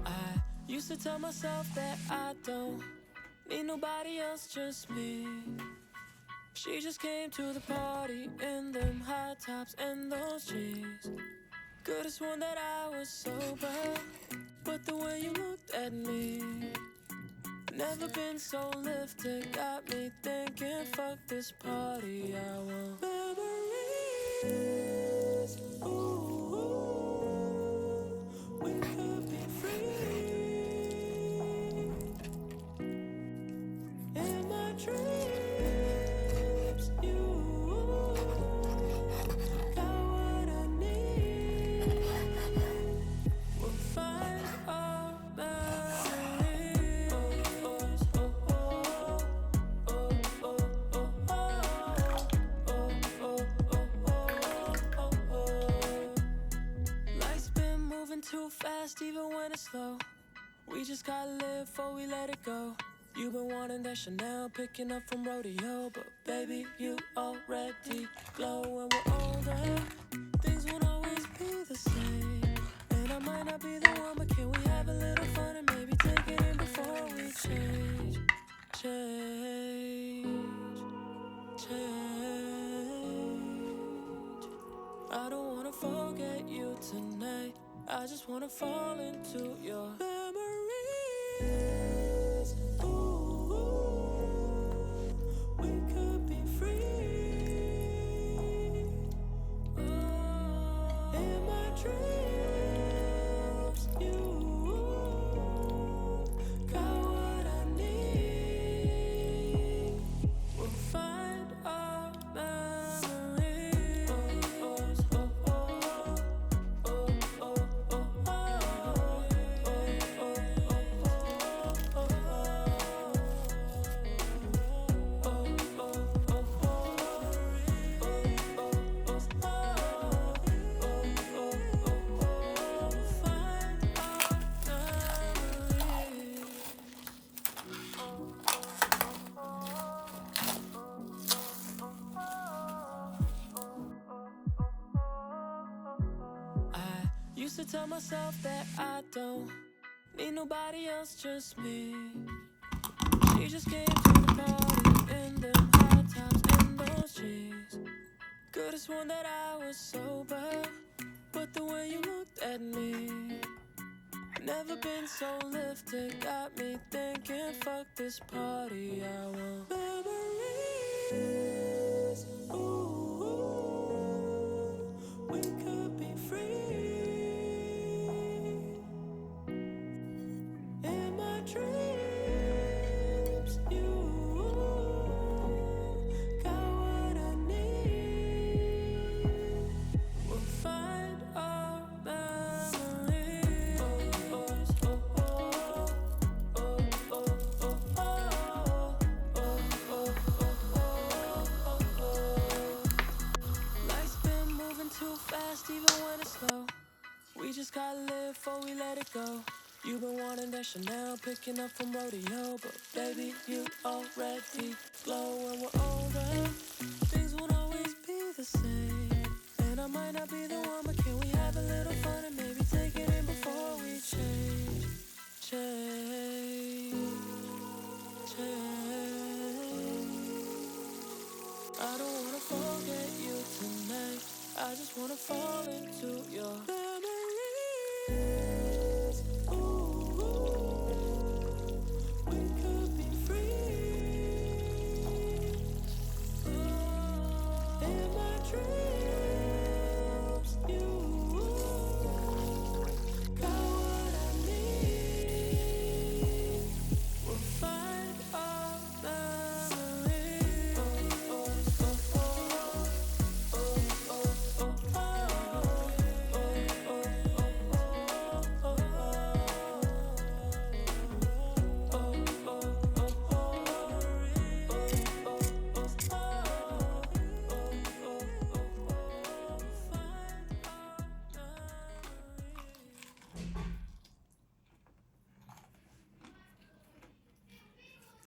I used to tell myself that I don't need nobody else, just me. She just came to the party in them high tops and those jeans. Could've sworn that I was sober, but the way you looked at me, never been so lifted, got me thinking, fuck this party, I want memories. Ooh, we could be free in my dreams. You got what I need. We'll find our memories. Life's been moving too fast, even when it's slow. We just gotta live before we let it go. You've been wanting that Chanel, picking up from rodeo, but baby, you already glow. When we're older, things won't always be the same, and I might not be the one, but can we have a little fun and maybe take it in before we change, change, change. I don't wanna forget you tonight, I just wanna fall into your memories. Ooh, we could be free. In my dreams, you got what I need. We'll find our memories. I used to tell myself that I don't need nobody else, just me. She just came to the party in them high tops and those jeans. Could've sworn that I was sober, but the way you looked at me, never been so lifted, got me thinking, fuck this party, I want memories. Ooh, we could be free in my dreams. You got what I need. We'll find our memories. Life's been moving too fast, even when it's slow. We just gotta live before we let it go. You've been wanting that Chanel, picking up from rodeo, but baby, you already glow. When we're older, things won't always be the same, and I might not be the one, but can we have a little fun and maybe take it in before we change, change, change. I don't wanna forget you tonight, I just wanna fall into your